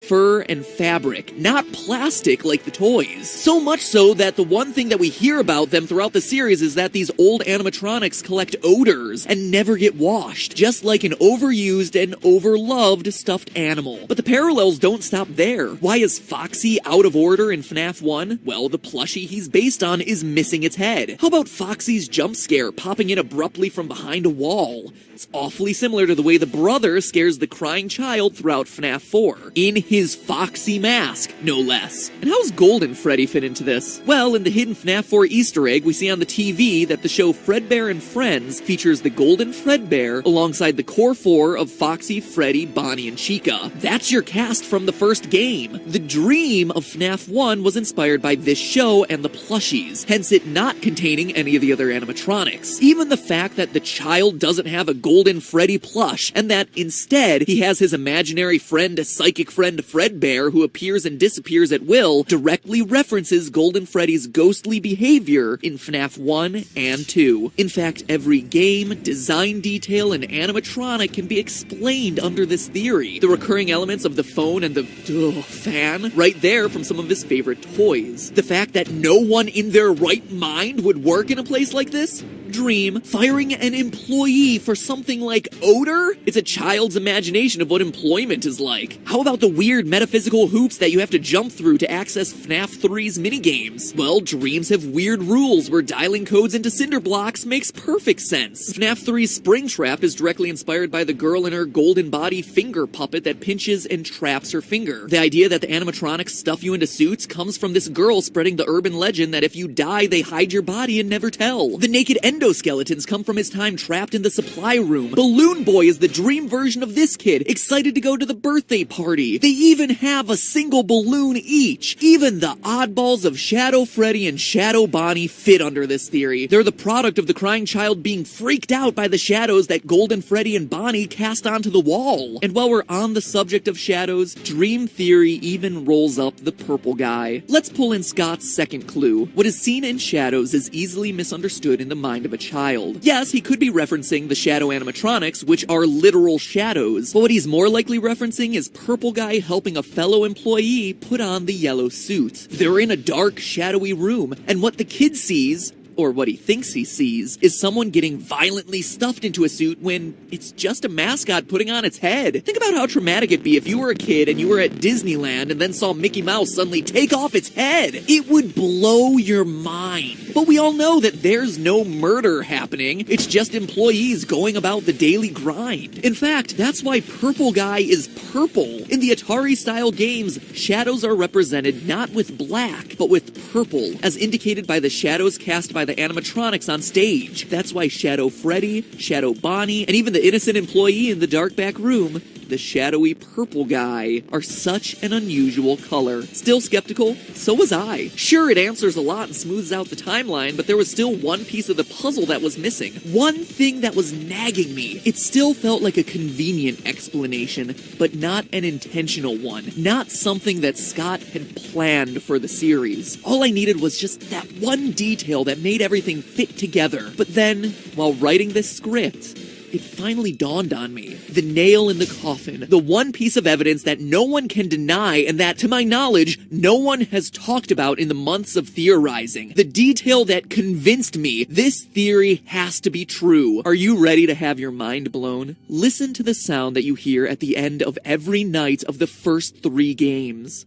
fur and fabric, not plastic like the toys. So much so that the one thing that we hear about them throughout the series is that these old animatronics collect odors and never get washed, just like an overused and overloved stuffed animal. But the parallels don't stop there. Why is Foxy out of order in FNAF 1? Well, the plushie he's based on is missing its head. How about Foxy's jump scare popping in abruptly from behind a wall? It's awfully similar to the way the brother scares the crying child throughout FNAF 4, in his Foxy mask, no less. And how's Golden Freddy fit into this? Well, in the hidden FNAF 4 Easter egg, we see on the TV that the show Fredbear and Friends features the Golden Fredbear alongside the core four of Foxy, Freddy, Bonnie, and Chica. That's your cast from the first game. The dream of FNAF 1 was inspired by this show and the plushies, hence it not containing any of the other animatronics. Even the fact that the child doesn't have a Golden Freddy plush, and that instead he has his imaginary friend, psychic friend Fredbear, who appears and disappears at will, directly references Golden Freddy's ghostly behavior in FNAF 1 and 2. In fact, every game, design detail, and animatronic can be explained under this theory. The recurring elements of the phone and the fan, right there from some of his favorite toys. The fact that no one in their right mind would work in a place like this? Dream. Firing an employee for something like odor? It's a child's imagination of what employment is like. How about the weird metaphysical hoops that you have to jump through to access FNAF 3's minigames? Well, dreams have weird rules where dialing codes into cinder blocks makes perfect sense. FNAF 3's Springtrap is directly inspired by the girl in her golden body finger puppet that pinches and traps her finger. The idea that the animatronics stuff you into suits comes from this girl spreading the urban legend that if you die, they hide your body and never tell. The naked endoskeletons come from his time trapped in the supply room. Balloon Boy is the dream version of this kid, excited to go to the birthday party. They even have a single balloon each. Even the oddballs of Shadow Freddy and Shadow Bonnie fit under this theory. They're the product of the crying child being freaked out by the shadows that Golden Freddy and Bonnie cast onto the wall. And while we're on the subject of shadows, Dream Theory even rolls up the purple guy. Let's pull in Scott's second clue. What is seen in shadows is easily misunderstood in the mind of a child. Yes, he could be referencing the shadow animatronics, which are literal shadows, but what he's more likely referencing is Purple Guy helping a fellow employee put on the yellow suit. They're in a dark, shadowy room, and what the kid sees, or what he thinks he sees, is someone getting violently stuffed into a suit when it's just a mascot putting on its head. Think about how traumatic it'd be if you were a kid and you were at Disneyland and then saw Mickey Mouse suddenly take off its head. It would blow your mind. But we all know that there's no murder happening. It's just employees going about the daily grind. In fact, that's why Purple Guy is purple. In the Atari-style games, shadows are represented not with black, but with purple, as indicated by the shadows cast by the animatronics on stage. That's why Shadow Freddy, Shadow Bonnie, and even the innocent employee in the dark back room, the shadowy purple guy, are such an unusual color. Still skeptical? So was I. Sure, it answers a lot and smooths out the timeline, but there was still one piece of the puzzle that was missing. One thing that was nagging me. It still felt like a convenient explanation, but not an intentional one. Not something that Scott had planned for the series. All I needed was just that one detail that made everything fit together. But then, while writing this script, it finally dawned on me. The nail in the coffin. The one piece of evidence that no one can deny and that, to my knowledge, no one has talked about in the months of theorizing. The detail that convinced me this theory has to be true. Are you ready to have your mind blown? Listen to the sound that you hear at the end of every night of the first 3 games.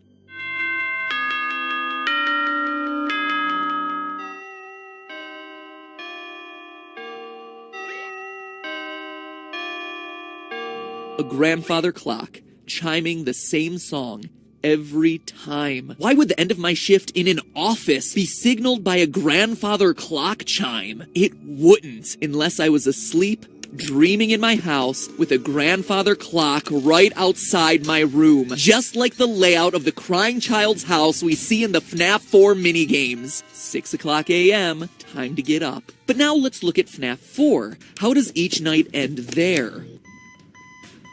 A grandfather clock, chiming the same song every time. Why would the end of my shift in an office be signaled by a grandfather clock chime? It wouldn't, unless I was asleep, dreaming in my house with a grandfather clock right outside my room, just like the layout of the crying child's house we see in the FNAF 4 minigames. 6 o'clock a.m., time to get up. But now let's look at FNAF 4. How does each night end there?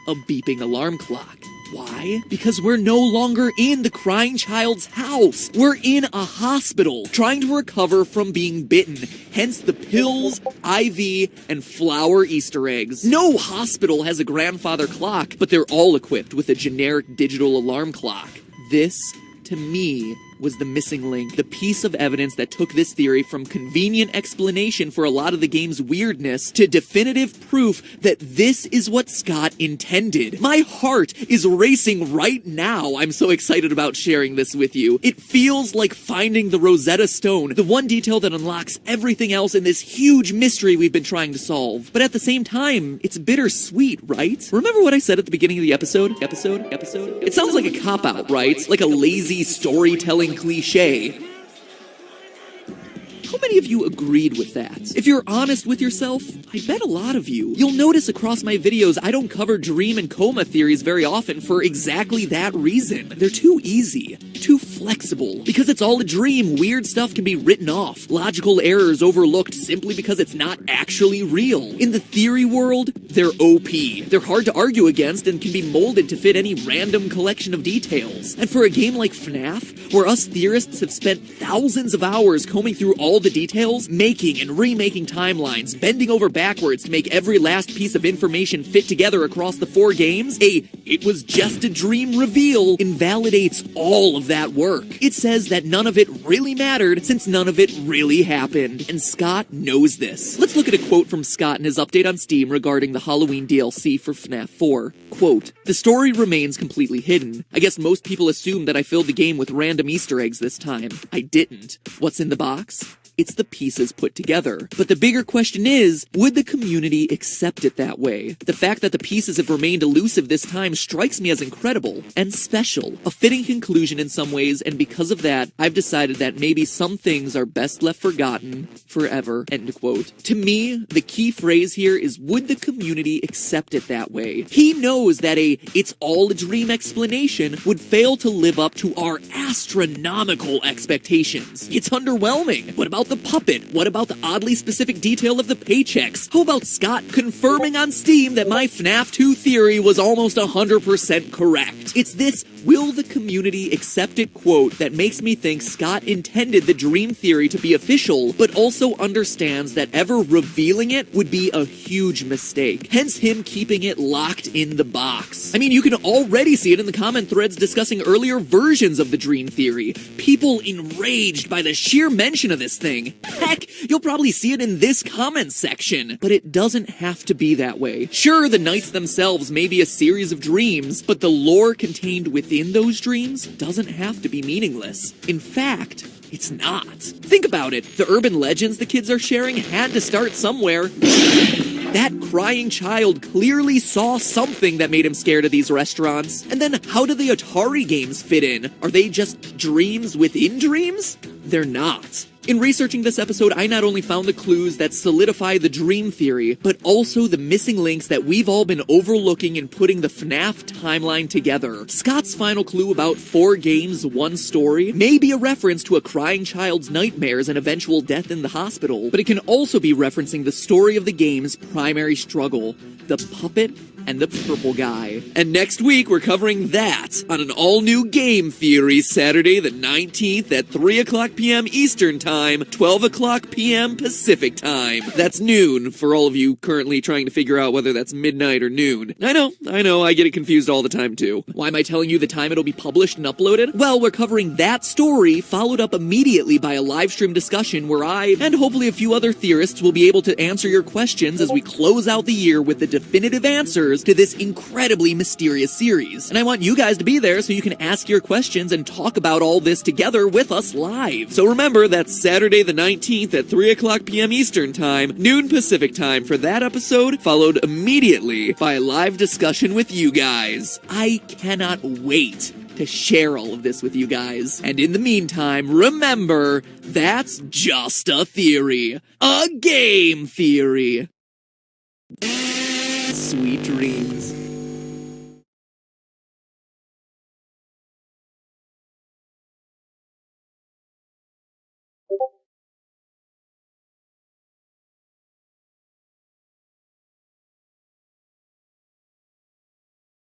A beeping alarm clock. Why? Because we're no longer in the crying child's house. We're in a hospital, trying to recover from being bitten. Hence the pills, IV, and flower Easter eggs. No hospital has a grandfather clock, but they're all equipped with a generic digital alarm clock. This, to me, was the missing link, the piece of evidence that took this theory from convenient explanation for a lot of the game's weirdness to definitive proof that this is what Scott intended. My heart is racing right now. I'm so excited about sharing this with you. It feels like finding the Rosetta Stone, the one detail that unlocks everything else in this huge mystery we've been trying to solve. But at the same time, it's bittersweet, right? Remember what I said at the beginning of the episode? It sounds like a cop-out, right? Like a lazy storytelling cliche. How many of you agreed with that? If you're honest with yourself, I bet a lot of you. You'll notice across my videos I don't cover dream and coma theories very often for exactly that reason. They're too easy, too flexible. Because it's all a dream, weird stuff can be written off, logical errors overlooked simply because it's not actually real. In the theory world, they're OP. They're hard to argue against and can be molded to fit any random collection of details. And for a game like FNAF, where us theorists have spent thousands of hours combing through all the details, making and remaking timelines, bending over backwards to make every last piece of information fit together across the 4 games, it was just a dream reveal invalidates all of that work. It says that none of it really mattered since none of it really happened. And Scott knows this. Let's look at a quote from Scott in his update on Steam regarding the Halloween DLC for FNAF 4. Quote, "The story remains completely hidden. I guess most people assumed that I filled the game with random Easter eggs this time. I didn't. What's in the box? It's the pieces put together. But the bigger question is, would the community accept it that way? The fact that the pieces have remained elusive this time strikes me as incredible and special. A fitting conclusion in some ways, and because of that, I've decided that maybe some things are best left forgotten forever." End quote. To me, the key phrase here is, would the community accept it that way? He knows that it's all a dream explanation would fail to live up to our astronomical expectations. It's underwhelming. What about the puppet? What about the oddly specific detail of the paychecks? How about Scott confirming on Steam that my FNAF 2 theory was almost 100% correct? It's this "will the community accept it" quote that makes me think Scott intended the dream theory to be official, but also understands that ever revealing it would be a huge mistake. Hence him keeping it locked in the box. I mean, you can already see it in the comment threads discussing earlier versions of the dream theory. People enraged by the sheer mention of this thing. Heck, you'll probably see it in this comment section. But it doesn't have to be that way. Sure, the nights themselves may be a series of dreams, but the lore contained within those dreams doesn't have to be meaningless. In fact, it's not. Think about it. The urban legends the kids are sharing had to start somewhere. That crying child clearly saw something that made him scared of these restaurants. And then how do the Atari games fit in? Are they just dreams within dreams? They're not. In researching this episode, I not only found the clues that solidify the dream theory, but also the missing links that we've all been overlooking in putting the FNAF timeline together. Scott's final clue about 4 games, 1 story may be a reference to a crying child's nightmares and eventual death in the hospital, but it can also be referencing the story of the game's primary struggle, the puppet and the purple guy. And next week, we're covering that on an all-new Game Theory Saturday the 19th at 3 o'clock p.m. Eastern Time, 12 o'clock p.m. Pacific Time. That's noon for all of you currently trying to figure out whether that's midnight or noon. I know, I get it confused all the time too. Why am I telling you the time it'll be published and uploaded? Well, we're covering that story, followed up immediately by a live stream discussion where I, and hopefully a few other theorists, will be able to answer your questions as we close out the year with the definitive answers to this incredibly mysterious series. And I want you guys to be there so you can ask your questions and talk about all this together with us live. So remember, that's Saturday the 19th at 3 o'clock p.m. Eastern Time, noon Pacific Time for that episode, followed immediately by a live discussion with you guys. I cannot wait to share all of this with you guys. And in the meantime, remember, that's just a theory. A game theory. Sweet dreams.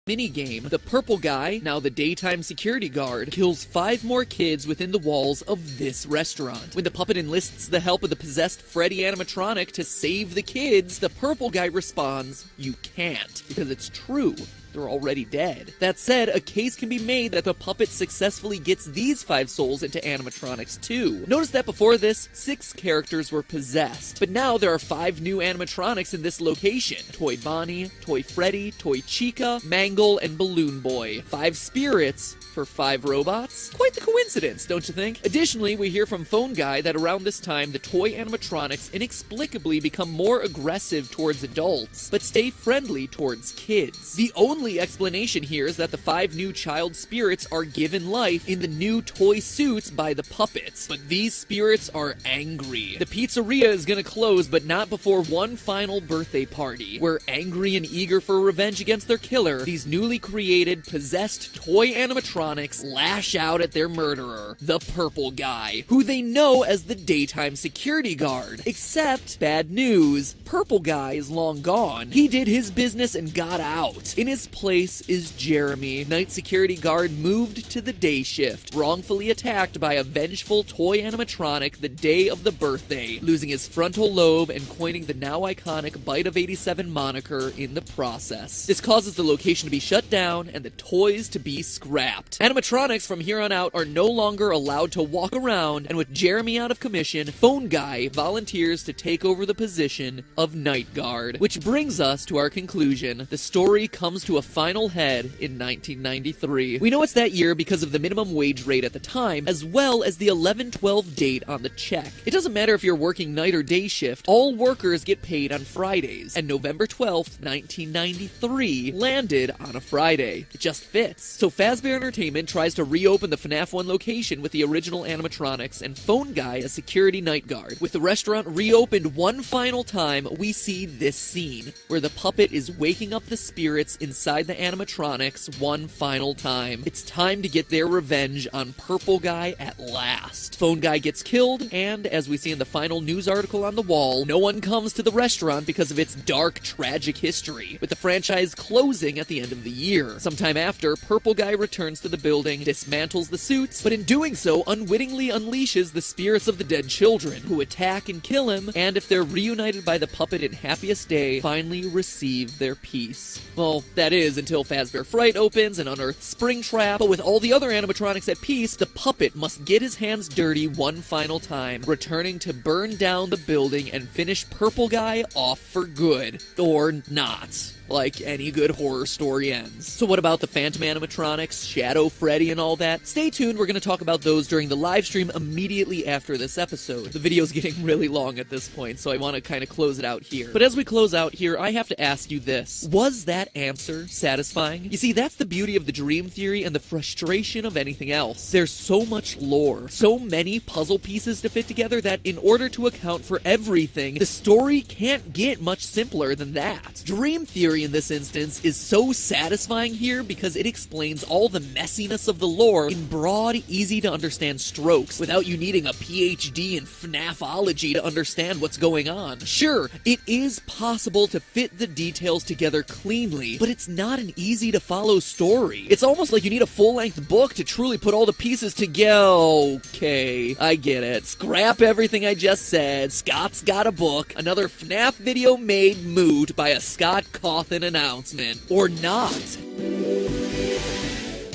minigame, the purple guy, now the daytime security guard, kills 5 more kids within the walls of this restaurant. When the puppet enlists the help of the possessed Freddy animatronic to save the kids, the purple guy responds, "You can't," because it's true. They're already dead. That said, a case can be made that the puppet successfully gets these 5 souls into animatronics too. Notice that before this, 6 characters were possessed, but now there are 5 new animatronics in this location. Toy Bonnie, Toy Freddy, Toy Chica, Mangle, and Balloon Boy. 5 spirits for 5 robots? Quite the coincidence, don't you think? Additionally, we hear from Phone Guy that around this time, the toy animatronics inexplicably become more aggressive towards adults, but stay friendly towards kids. The only explanation here is that the 5 new child spirits are given life in the new toy suits by the puppets, but these spirits are angry. The pizzeria is gonna close, but not before one final birthday party, where angry and eager for revenge against their killer, these newly created, possessed toy animatronics lash out at their murderer, the purple guy, who they know as the daytime security guard. Except, bad news, purple guy is long gone. He did his business and got out. In his place is Jeremy, night security guard moved to the day shift, wrongfully attacked by a vengeful toy animatronic the day of the birthday, losing his frontal lobe and coining the now iconic Bite of 87 moniker in the process. This causes the location to be shut down and the toys to be scrapped. Animatronics from here on out are no longer allowed to walk around, and with Jeremy out of commission, Phone Guy volunteers to take over the position of night guard. Which brings us to our conclusion. The story comes to a final head in 1993. We know it's that year because of the minimum wage rate at the time, as well as the 11/12 date on the check. It doesn't matter if you're working night or day shift, all workers get paid on Fridays, and November 12th, 1993 landed on a Friday. It just fits. So Fazbear Entertainment tries to reopen the FNAF 1 location with the original animatronics and Phone Guy as security night guard. With the restaurant reopened one final time, we see this scene, where the puppet is waking up the spirits inside the animatronics one final time. It's time to get their revenge on Purple Guy at last. Phone Guy gets killed, and as we see in the final news article on the wall, no one comes to the restaurant because of its dark, tragic history, with the franchise closing at the end of the year. Sometime after, Purple Guy returns to the building, dismantles the suits, but in doing so, unwittingly unleashes the spirits of the dead children, who attack and kill him, and if they're reunited by the puppet in Happiest Day, finally receive their peace. Well, that is until Fazbear Fright opens and unearths Springtrap, but with all the other animatronics at peace, the puppet must get his hands dirty one final time, returning to burn down the building and finish Purple Guy off for good. Or not. Like any good horror story ends. So what about the Phantom animatronics, Shadow Freddy, and all that? Stay tuned, we're going to talk about those during the live stream immediately after this episode. The video's getting really long at this point, so I want to kind of close it out here. But as we close out here, I have to ask you this. Was that answer satisfying? You see, that's the beauty of the dream theory and the frustration of anything else. There's so much lore, so many puzzle pieces to fit together that in order to account for everything, the story can't get much simpler than that. Dream theory in this instance is so satisfying here because it explains all the messiness of the lore in broad, easy to understand strokes without you needing a PhD in FNAFology to understand what's going on. Sure, it is possible to fit the details together cleanly, but it's not an easy to follow story. It's almost like you need a full-length book to truly put all the pieces together. Okay, I get it. Scrap everything I just said. Scott's got a book. Another FNAF video made moot by a Scott Cawthon announcement. Or not.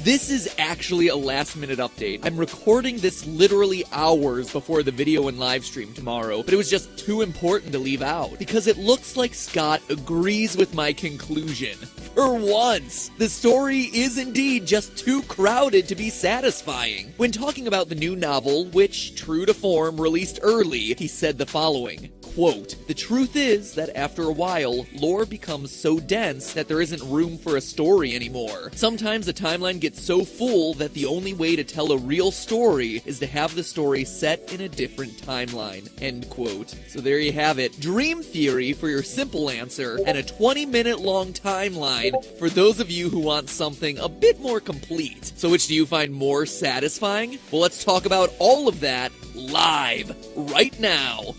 This is actually a last-minute update. I'm recording this literally hours before the video and live stream tomorrow, but it was just too important to leave out, because it looks like Scott agrees with my conclusion. For once! The story is indeed just too crowded to be satisfying. When talking about the new novel, which, true to form, released early, he said the following. Quote, "The truth is that after a while, lore becomes so dense that there isn't room for a story anymore. Sometimes the timeline gets so full that the only way to tell a real story is to have the story set in a different timeline." End quote. So there you have it. Dream theory for your simple answer, and a 20-minute long timeline for those of you who want something a bit more complete. So which do you find more satisfying? Well, let's talk about all of that live right now.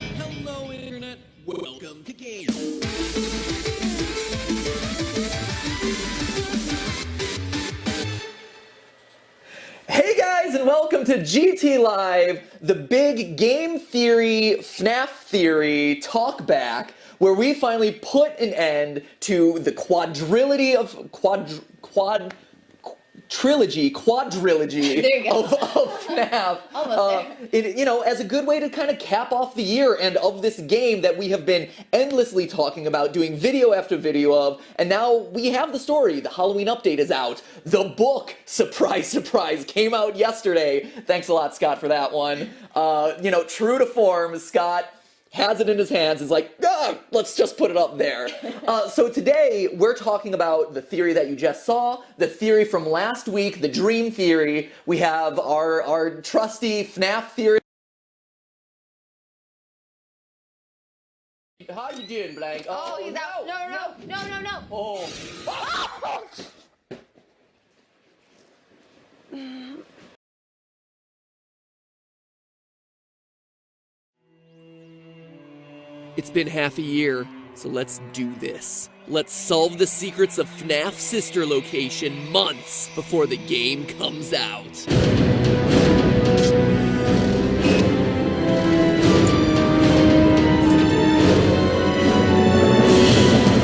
Hello, Internet. Welcome to Game. welcome to GT Live, the big game theory, FNAF theory talkback, where we finally put an end quadrilogy of FNAF. Almost there. As a good way to kind of cap off the year and of this game that we have been endlessly talking about, doing video after video of, and now we have the story. The Halloween update is out. The book, surprise, surprise, came out yesterday. Thanks a lot, Scott, for that one. True to form, Scott has it in his hands, is like, let's just put it up there. So today, we're talking about the theory that you just saw, the theory from last week, the dream theory. We have our trusty FNAF theory. How you doing, Blank? Oh, he's out. No. Oh. It's been half a year, so let's do this. Let's solve the secrets of FNAF's sister location months before the game comes out.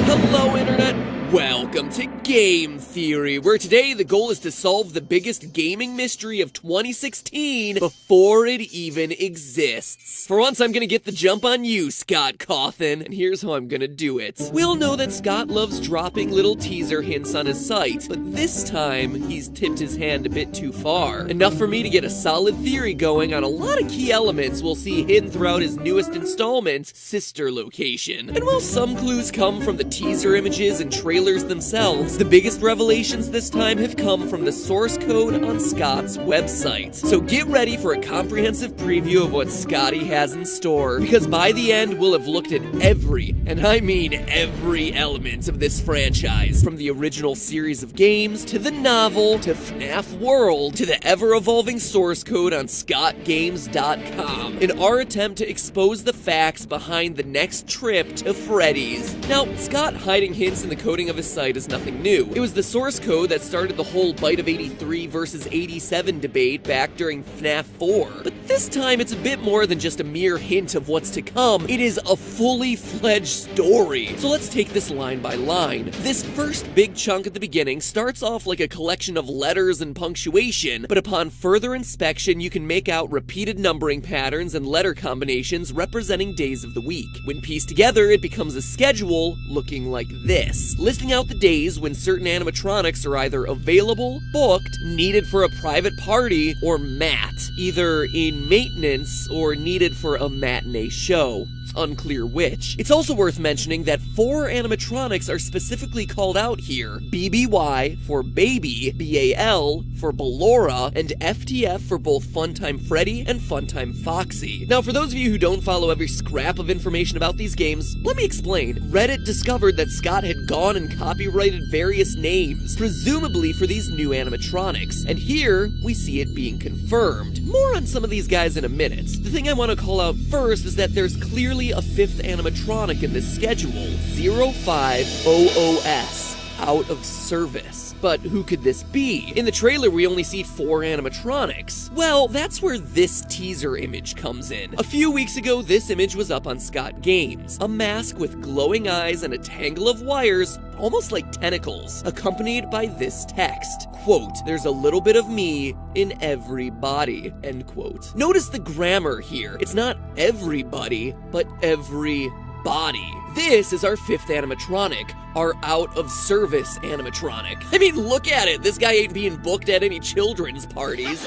Hello, Internet! Welcome to Game Theory, where today the goal is to solve the biggest gaming mystery of 2016 before it even exists. For once, I'm gonna get the jump on you, Scott Cawthon, and here's how I'm gonna do it. We all know that Scott loves dropping little teaser hints on his site, but this time, he's tipped his hand a bit too far. Enough for me to get a solid theory going on a lot of key elements we'll see hidden throughout his newest installment, Sister Location. And while some clues come from the teaser images and trailers themselves, the biggest revelations this time have come from the source code on Scott's website. So get ready for a comprehensive preview of what Scotty has in store, because by the end we'll have looked at every, and I mean every element of this franchise, from the original series of games, to the novel, to FNAF World, to the ever-evolving source code on scottgames.com, in our attempt to expose the facts behind the next trip to Freddy's. Now, Scott hiding hints in the coding of his site is nothing new. It was the source code that started the whole Bite of 83 versus 87 debate back during FNAF 4. But this time it's a bit more than just a mere hint of what's to come. It is a fully fledged story. So let's take this line by line. This first big chunk at the beginning starts off like a collection of letters and punctuation, but upon further inspection you can make out repeated numbering patterns and letter combinations representing days of the week. When pieced together, it becomes a schedule looking like this, listing out the days when certain animatronics are either available, booked, needed for a private party, or mat, either in maintenance or needed for a matinee show. It's unclear which. It's also worth mentioning that 4 animatronics are specifically called out here: BBY for Baby, BAL for Ballora, and FTF for both Funtime Freddy and Funtime Foxy. Now, for those of you who don't follow every scrap of information about these games, let me explain. Reddit discovered that Scott had gone and copyrighted various names, presumably for these new animatronics, and here we see it being confirmed. More on some of these guys in a minute. The thing I want to call out first is that there's clearly a 5th animatronic in this schedule, 0500S, out of service. But who could this be? In the trailer, we only see 4 animatronics. Well, that's where this teaser image comes in. A few weeks ago, this image was up on Scott Games. A mask with glowing eyes and a tangle of wires, almost like tentacles, accompanied by this text. Quote, "There's a little bit of me in everybody," end quote. Notice the grammar here. It's not everybody, but everybody. This is our 5th animatronic, our out-of-service animatronic. I mean, look at it! This guy ain't being booked at any children's parties.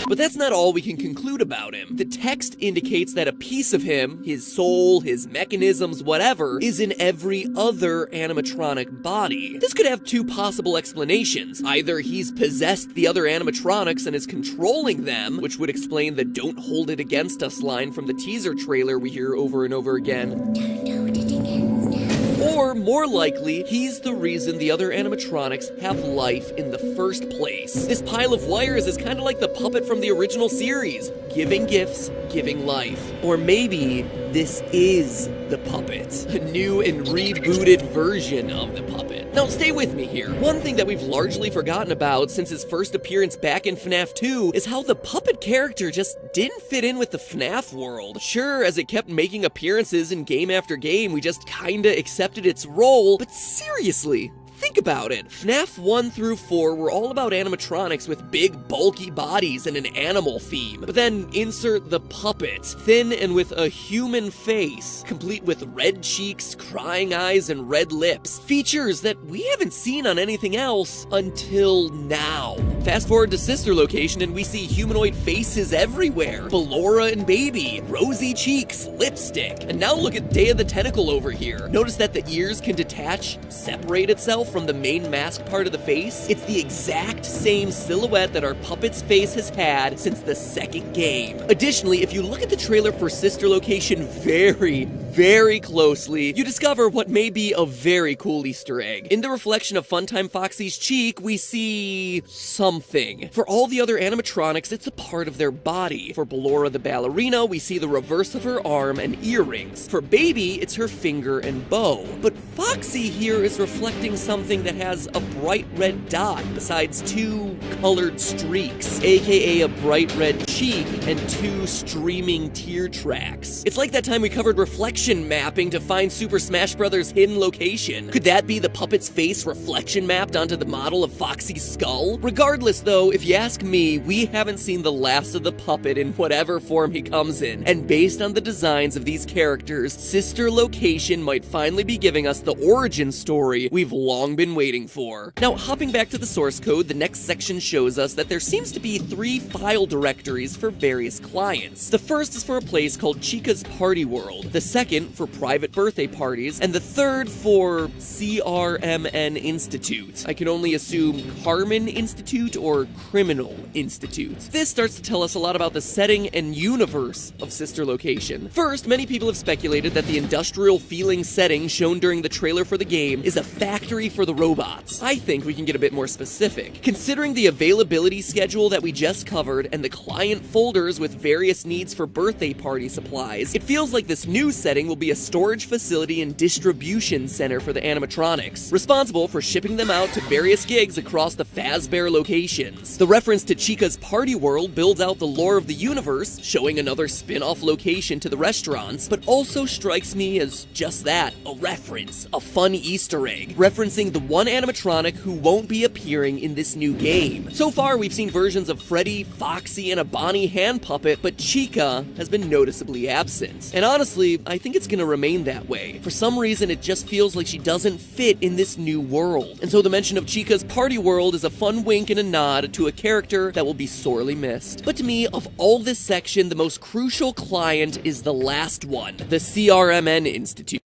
But that's not all we can conclude about him. The text indicates that a piece of him, his soul, his mechanisms, whatever, is in every other animatronic body. This could have 2 possible explanations. Either he's possessed the other animatronics and is controlling them, which would explain the "don't hold it against us" line from the teaser trailer we hear over and over again. Don't hold it against us. Or, more likely, he's the reason the other animatronics have life in the first place. This pile of wires is kind of like the puppet from the original series, giving gifts, giving life. Or maybe This is the puppet. A new and rebooted version of the puppet. Now, stay with me here. One thing that we've largely forgotten about since his first appearance back in FNAF 2 is how the puppet character just didn't fit in with the FNAF world. Sure, as it kept making appearances in game after game, we just kinda accepted its role, but seriously, think about it. FNAF 1 through 4 were all about animatronics with big, bulky bodies and an animal theme. But then insert the puppet, thin and with a human face, complete with red cheeks, crying eyes, and red lips. Features that we haven't seen on anything else until now. Fast forward to Sister Location and we see humanoid faces everywhere. Ballora and Baby, rosy cheeks, lipstick. And now look at Day of the Tentacle over here. Notice that the ears can detach, separate itself from the main mask part of the face. It's the exact same silhouette that our puppet's face has had since the second game. Additionally, if you look at the trailer for Sister Location very closely, you discover what may be a very cool Easter egg. In the reflection of Funtime Foxy's cheek, we see something. For all the other animatronics, it's a part of their body. For Ballora the ballerina, we see the reverse of her arm and earrings. For Baby, it's her finger and bow. But Foxy here is reflecting something that has a bright red dot besides two colored streaks, aka a bright red cheek and two streaming tear tracks. It's like that time we covered reflection mapping to find Super Smash Bros. Hidden location. Could that be the puppet's face reflection mapped onto the model of Foxy's skull? Regardless though, if you ask me, we haven't seen the last of the puppet in whatever form he comes in, and based on the designs of these characters, Sister Location might finally be giving us the origin story we've long been waiting for. Now, hopping back to the source code, the next section shows us that there seems to be 3 file directories for various clients. The first is for a place called Chica's Party World, the second for private birthday parties, and the third for CRMN Institute. I can only assume Carmen Institute or Criminal Institute. This starts to tell us a lot about the setting and universe of Sister Location. First, many people have speculated that the industrial feeling setting shown during the trailer for the game is a factory for the robots. I think we can get a bit more specific. Considering the availability schedule that we just covered and the client folders with various needs for birthday party supplies, it feels like this new setting will be a storage facility and distribution center for the animatronics, responsible for shipping them out to various gigs across the Fazbear locations. The reference to Chica's Party World builds out the lore of the universe, showing another spin-off location to the restaurants, but also strikes me as just that, a reference, a fun Easter egg, referencing the one animatronic who won't be appearing in this new game. So far, we've seen versions of Freddy, Foxy, and a Bonnie hand puppet, but Chica has been noticeably absent. And honestly, I think it's gonna remain that way. For some reason, it just feels like she doesn't fit in this new world. And so the mention of Chica's Party World is a fun wink and a nod to a character that will be sorely missed. But to me, of all this section, the most crucial client is the last one, the CRMN Institute.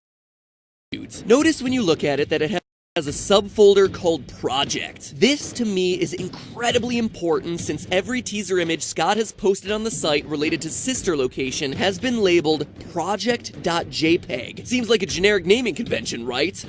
Notice when you look at it that it has a subfolder called Project. This, to me, is incredibly important since every teaser image Scott has posted on the site related to Sister Location has been labeled project.jpg. Seems like a generic naming convention, right?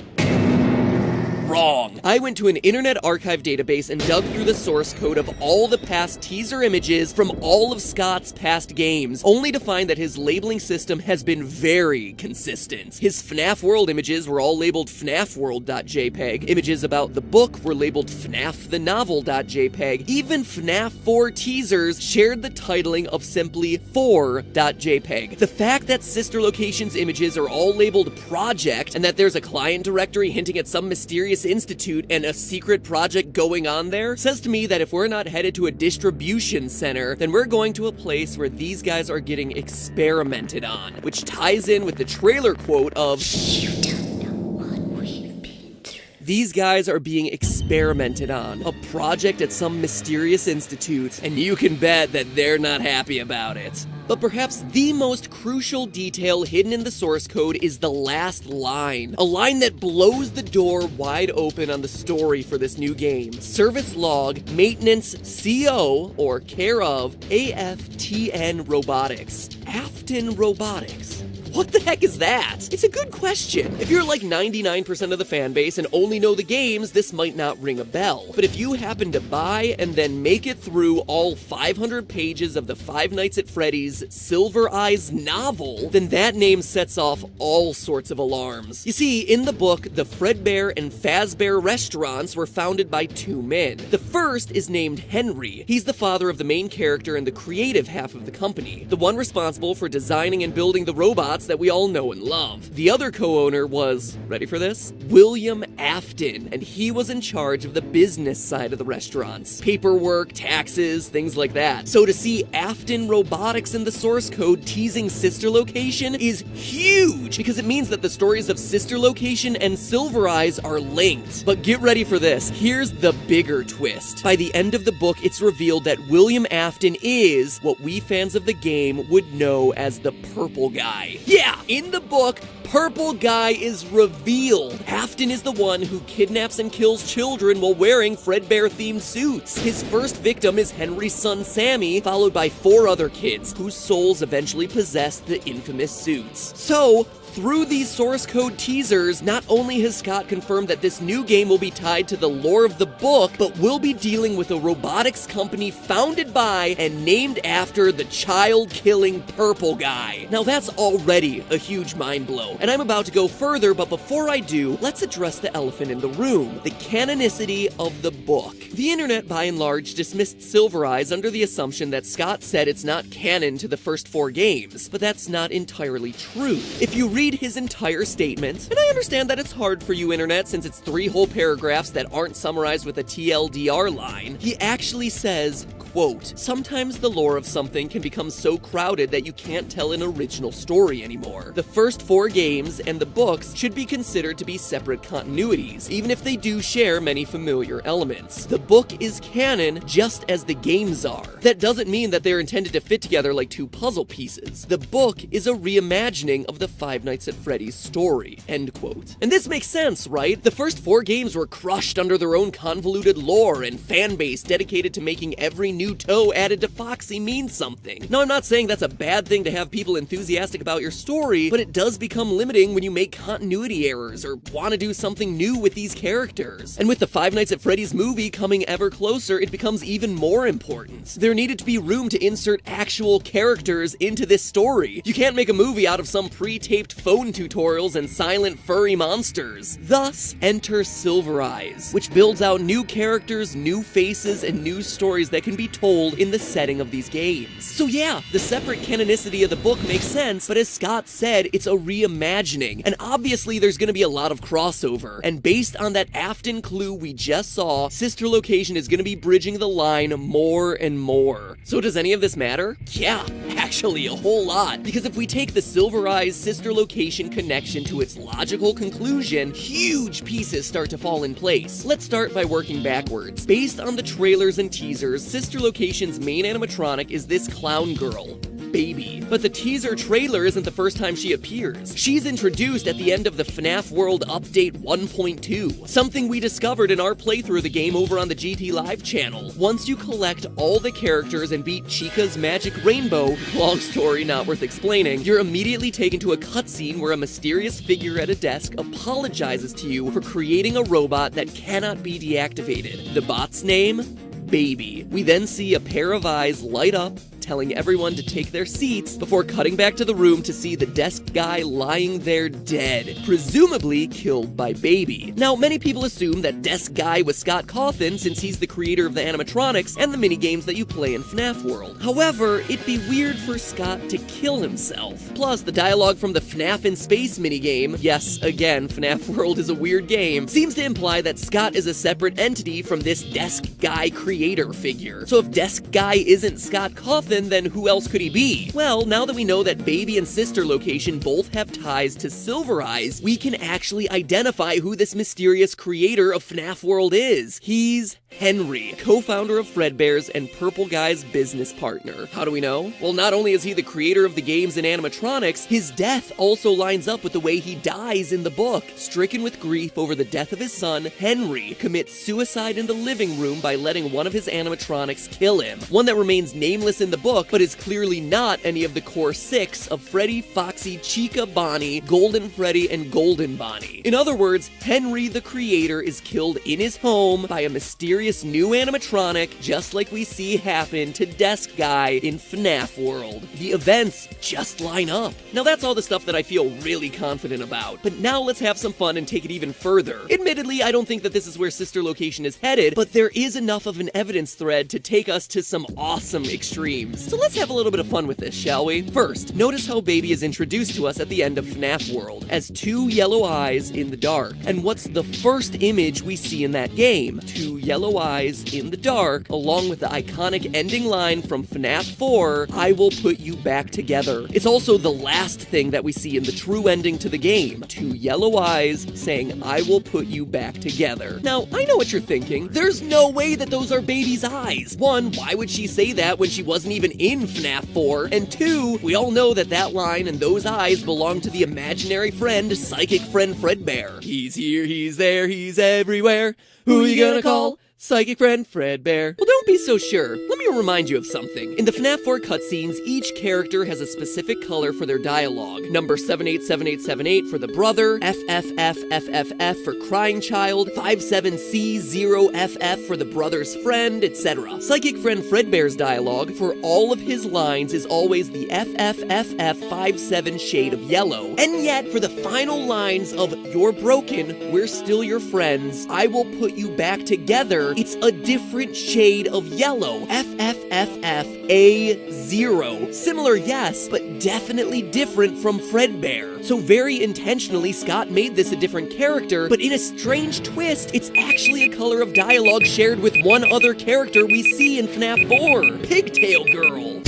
Wrong. I went to an Internet Archive database and dug through the source code of all the past teaser images from all of Scott's past games, only to find that his labeling system has been very consistent. His FNAF World images were all labeled FNAFworld.jpg, images about the book were labeled FNAFthenovel.jpg, even FNAF 4 teasers shared the titling of simply 4.jpg. The fact that Sister Location's images are all labeled Project, and that there's a client directory hinting at some mysterious institute and a secret project going on there, says to me that if we're not headed to a distribution center, then we're going to a place where these guys are getting experimented on, which ties in with the trailer quote of, "You don't know what we've been through." These guys are being experimented on, a project at some mysterious institute, and you can bet that they're not happy about it. But perhaps the most crucial detail hidden in the source code is the last line. A line that blows the door wide open on the story for this new game. Service log, maintenance, CO, or care of, AFTN Robotics. Afton Robotics. What the heck is that? It's a good question. If you're like 99% of the fan base and only know the games, this might not ring a bell. But if you happen to buy and then make it through all 500 pages of the Five Nights at Freddy's Silver Eyes novel, then that name sets off all sorts of alarms. You see, in the book, the Fredbear and Fazbear restaurants were founded by two men. The first is named Henry. He's the father of the main character and the creative half of the company, the one responsible for designing and building the robots that we all know and love. The other co-owner was, ready for this? William Afton, and he was in charge of the business side of the restaurants. Paperwork, taxes, things like that. So to see Afton Robotics in the source code teasing Sister Location is huge, because it means that the stories of Sister Location and Silver Eyes are linked. But get ready for this. Here's the bigger twist. By the end of the book, it's revealed that William Afton is what we fans of the game would know as the Purple Guy. Yeah, in the book, Purple Guy is revealed. Afton is the one who kidnaps and kills children while wearing Fredbear-themed suits. His first victim is Henry's son Sammy, followed by 4 other kids, whose souls eventually possess the infamous suits. So, through these source code teasers, not only has Scott confirmed that this new game will be tied to the lore of the book, but will be dealing with a robotics company founded by and named after the child-killing Purple Guy. Now that's already a huge mind blow, and I'm about to go further, but before I do, let's address the elephant in the room, the canonicity of the book. The internet, by and large, dismissed Silver Eyes under the assumption that Scott said it's not canon to the first 4 games, but that's not entirely true. If you read his entire statement, and I understand that it's hard for you internet since it's 3 whole paragraphs that aren't summarized with a TLDR line, he actually says, quote, "Sometimes the lore of something can become so crowded that you can't tell an original story anymore. The first 4 games and the books should be considered to be separate continuities, even if they do share many familiar elements. The book is canon just as the games are. That doesn't mean that they're intended to fit together like 2 puzzle pieces. The book is a reimagining of the Five Nights at Freddy's story," end quote. And this makes sense, right? The first 4 games were crushed under their own convoluted lore and fan base dedicated to making every new toe added to Foxy mean something. Now, I'm not saying that's a bad thing to have people enthusiastic about your story, but it does become limiting when you make continuity errors or want to do something new with these characters. And with the Five Nights at Freddy's movie coming ever closer, it becomes even more important. There needed to be room to insert actual characters into this story. You can't make a movie out of some pre-taped phone tutorials and silent furry monsters. Thus, enter Silver Eyes, which builds out new characters, new faces, and new stories that can be told in the setting of these games. So yeah, the separate canonicity of the book makes sense, but as Scott said, it's a reimagining, and obviously there's gonna be a lot of crossover, and based on that Afton clue we just saw, Sister Location is gonna be bridging the line more and more. So does any of this matter? Yeah, actually a whole lot, because if we take the Silver Eyes Sister Location connection to its logical conclusion, huge pieces start to fall in place. Let's start by working backwards. Based on the trailers and teasers, Sister Location's main animatronic is this clown girl, Baby. But the teaser trailer isn't the first time she appears. She's introduced at the end of the FNAF World Update 1.2, something we discovered in our playthrough of the game over on the GT Live channel. Once you collect all the characters and beat Chica's Magic Rainbow, long story not worth explaining, you're immediately taken to a cutscene where a mysterious figure at a desk apologizes to you for creating a robot that cannot be deactivated. The bot's name? Baby. We then see a pair of eyes light up, telling everyone to take their seats before cutting back to the room to see the desk guy lying there dead, presumably killed by Baby. Now, many people assume that desk guy was Scott Cawthon since he's the creator of the animatronics and the minigames that you play in FNAF World. However, it'd be weird for Scott to kill himself. Plus, the dialogue from the FNAF in Space minigame, yes, again, FNAF World is a weird game, seems to imply that Scott is a separate entity from this desk guy creator figure. So if desk guy isn't Scott Cawthon, then who else could he be? Well, now that we know that Baby and Sister Location both have ties to Silver Eyes, we can actually identify who this mysterious creator of FNAF World is. He's Henry, co-founder of Fredbear's and Purple Guy's business partner. How do we know? Well, not only is he the creator of the games and animatronics, his death also lines up with the way he dies in the book. Stricken with grief over the death of his son, Henry commits suicide in the living room by letting one of his animatronics kill him. One that remains nameless in the book, but is clearly not any of the core 6 of Freddy, Foxy, Chica, Bonnie, Golden Freddy, and Golden Bonnie. In other words, Henry the creator is killed in his home by a mysterious new animatronic, just like we see happen to Desk Guy in FNAF World. The events just line up. Now that's all the stuff that I feel really confident about, but now let's have some fun and take it even further. Admittedly, I don't think that this is where Sister Location is headed, but there is enough of an evidence thread to take us to some awesome extremes. So let's have a little bit of fun with this, shall we? First, notice how Baby is introduced to us at the end of FNAF World as 2 yellow eyes in the dark. And what's the first image we see in that game? 2 yellow eyes in the dark, along with the iconic ending line from FNAF 4, "I will put you back together." It's also the last thing that we see in the true ending to the game. 2 yellow eyes saying, "I will put you back together." Now, I know what you're thinking. There's no way that those are Baby's eyes. 1, why would she say that when she wasn't even in FNAF 4? And 2, we all know that that line and those eyes belong to the imaginary friend, Psychic Friend Fredbear. He's here, he's there, he's everywhere. Who you gonna call? Psychic Friend Fredbear. Well, don't be so sure. Let me remind you of something. In the FNAF 4 cutscenes, each character has a specific color for their dialogue. Number 787878 for the brother, FFFFFF for crying child, 57C0FF for the brother's friend, etc. Psychic Friend Fredbear's dialogue for all of his lines is always the FFFF57 shade of yellow. And yet, for the final lines of "You're broken, we're still your friends, I will put you back together," it's a different shade of yellow, FFFFA0. Similar, yes, but definitely different from Fredbear. So very intentionally, Scott made this a different character, but in a strange twist, it's actually a color of dialogue shared with one other character we see in FNAF 4, Pigtail Girl.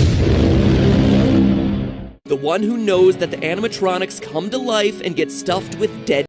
The one who knows that the animatronics come to life and get stuffed with dead